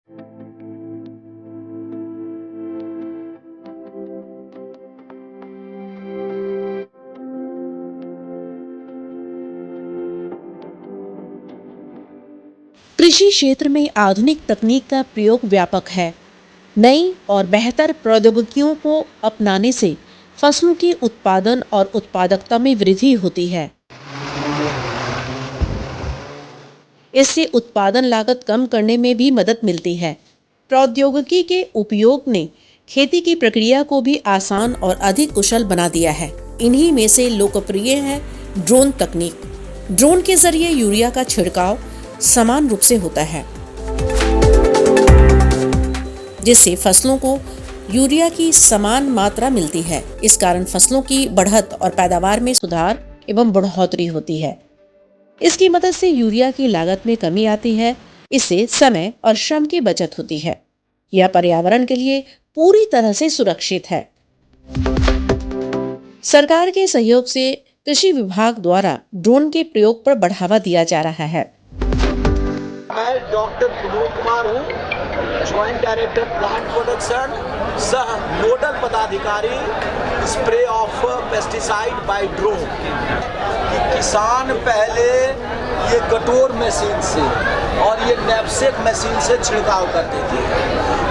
कृषि क्षेत्र में आधुनिक तकनीक का प्रयोग व्यापक है। नई और बेहतर प्रौद्योगिकियों को अपनाने से फसलों की उत्पादन और उत्पादकता में वृद्धि होती है। इससे उत्पादन लागत कम करने में भी मदद मिलती है। प्रौद्योगिकी के उपयोग ने खेती की प्रक्रिया को भी आसान और अधिक कुशल बना दिया है। इन्हीं में से लोकप्रिय है ड्रोन तकनीक। ड्रोन के जरिए यूरिया का छिड़काव समान रूप से होता है, जिससे फसलों को यूरिया की समान मात्रा मिलती है। इस कारण फसलों की बढ़त और पैदावार में सुधार एवं बढ़ोतरी होती है। इसकी मदद से यूरिया की लागत में कमी आती है। इससे समय और श्रम की बचत होती है। यह पर्यावरण के लिए पूरी तरह से सुरक्षित है। सरकार के सहयोग से कृषि विभाग द्वारा ड्रोन के प्रयोग पर बढ़ावा दिया जा रहा है। मैं डॉक्टर प्रमोद कुमार हूँ, ज्वाइंट डायरेक्टर प्लांट प्रोडक्शन, सह नोडल पदाधिकारी spray of pesticide by drone. किसान पहले ये कटोर मशीन से और ये नैपसेक मशीन से छिड़काव करते थे,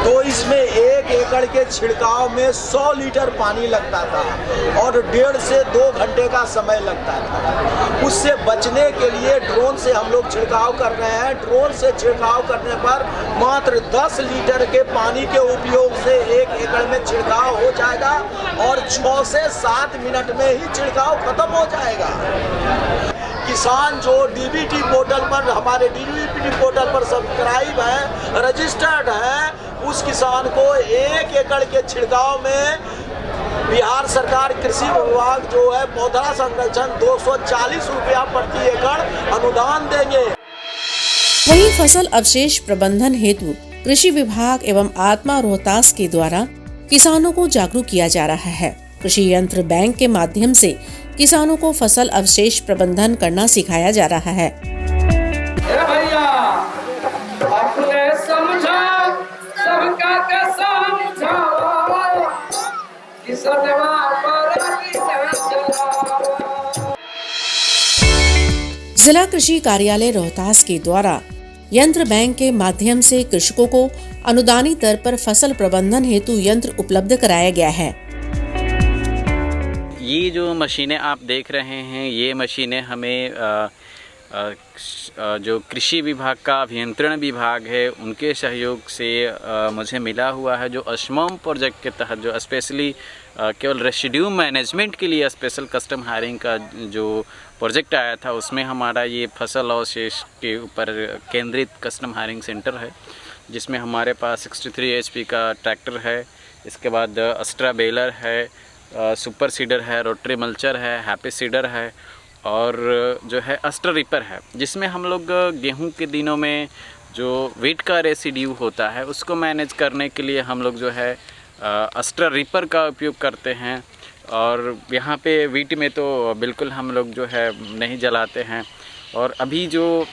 तो इसमें 1 एकड़ के छिड़काव में 100 लीटर पानी लगता था और 1.5 से 2 घंटे का समय लगता था। उससे बचने के लिए ड्रोन से हम लोग छिड़काव कर रहे हैं। ड्रोन से छिड़काव करने पर मात्र 10 लीटर के पानी के उपयोग से 1 एकड़ में छिड़काव हो जाएगा और 6 से 7 मिनट में ही छिड़काव खत्म हो जाएगा। किसान जो डीबीटी पोर्टल पर, हमारे डीबीटी पोर्टल पर सब्सक्राइब है, रजिस्टर्ड है, उस किसान को 1 एकड़ के छिड़काव में बिहार सरकार कृषि विभाग जो है पौधा संरक्षण 240 रुपया प्रति एकड़ अनुदान देंगे। वहीं फसल अवशेष प्रबंधन हेतु कृषि विभाग एवं आत्मा रोहतास के द्वारा किसानों को जागरूक किया जा रहा है। कृषि यंत्र बैंक के माध्यम से किसानों को फसल अवशेष प्रबंधन करना सिखाया जा रहा है। भैया अपने समझा सबका का समझा जिला कृषि कार्यालय रोहतास के द्वारा यंत्र बैंक के माध्यम से कृषकों को अनुदानित दर पर फसल प्रबंधन हेतु यंत्र उपलब्ध कराया गया है। ये जो मशीनें आप देख रहे हैं, ये मशीनें हमें जो कृषि विभाग का अभियंत्रण विभाग है उनके सहयोग से मुझे मिला हुआ है। जो अश्मम प्रोजेक्ट के तहत जो स्पेशली केवल रेसिड्यू मैनेजमेंट के लिए स्पेशल कस्टम हायरिंग का जो प्रोजेक्ट आया था, उसमें हमारा ये फसल अवशेष के ऊपर केंद्रित कस्टम हायरिंग सेंटर है, जिसमें हमारे पास 63 HP का ट्रैक्टर है। इसके बाद अस्ट्रा बेलर है, सुपर सीडर है, रोटरी मल्चर है, हैप्पी सीडर है और जो है अस्ट्रा रिपर है, जिसमें हम लोग गेहूं के दिनों में जो वीट का रेसिड्यू होता है उसको मैनेज करने के लिए हम लोग जो है अस्ट्रा रिपर का उपयोग करते हैं। और यहाँ पे वीट में तो बिल्कुल हम लोग जो है नहीं जलाते हैं। और अभी जो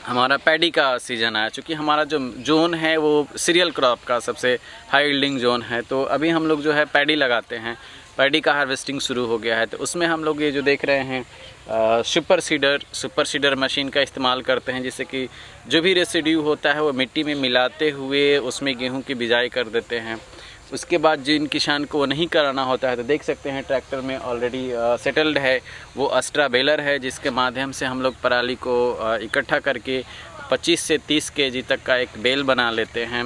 हमारा पैडी का सीज़न आया, चूँकि हमारा जो जोन है वो सीरियल क्रॉप का सबसे हाई यील्डिंग जोन है, तो अभी हम लोग जो है पैडी लगाते हैं। पैडी का हार्वेस्टिंग शुरू हो गया है, तो उसमें हम लोग ये जो देख रहे हैं सुपर सीडर मशीन का इस्तेमाल करते हैं, जिससे कि जो भी रेसिड्यू होता है वो मिट्टी में मिलाते हुए उसमें गेहूं की बिजाई कर देते हैं। उसके बाद जिन किसान को वो नहीं कराना होता है, तो देख सकते हैं ट्रैक्टर में ऑलरेडी सेटल्ड है वो अस्ट्रा बेलर है, जिसके माध्यम से हम लोग पराली को इकट्ठा करके 25 से 30 kg तक का एक बेल बना लेते हैं।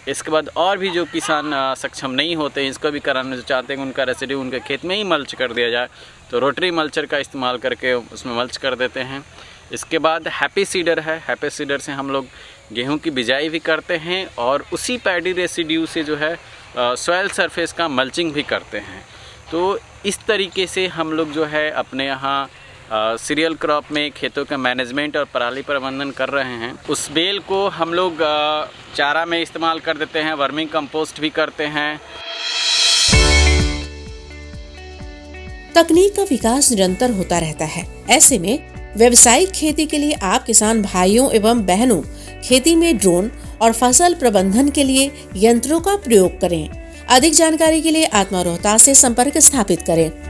इसके बाद और भी जो किसान सक्षम नहीं होते हैं, इसको भी कराना जो चाहते हैं, उनका रेसिड्यू उनके खेत में ही मल्च कर दिया जाए, तो रोटरी मल्चर का इस्तेमाल करके उसमें मल्च कर देते हैं। इसके बाद हैप्पी सीडर है, हैप्पी सीडर से हम लोग गेहूं की बिजाई भी करते हैं और उसी पैडी रेसिड्यू से जो है सॉइल सरफेस का मल्चिंग भी करते हैं। तो इस तरीके से हम लोग जो है अपने यहाँ सीरियल क्रॉप में खेतों का मैनेजमेंट और पराली प्रबंधन कर रहे हैं। उस बेल को हम लोग चारा में इस्तेमाल कर देते हैं, वर्मिंग कंपोस्ट भी करते हैं। तकनीक का विकास निरंतर होता रहता है। ऐसे में व्यावसायिक खेती के लिए आप किसान भाइयों एवं बहनों खेती में ड्रोन और फसल प्रबंधन के लिए यंत्रों का प्रयोग करें। अधिक जानकारी के लिए आत्मा रोहतास से संपर्क स्थापित करें।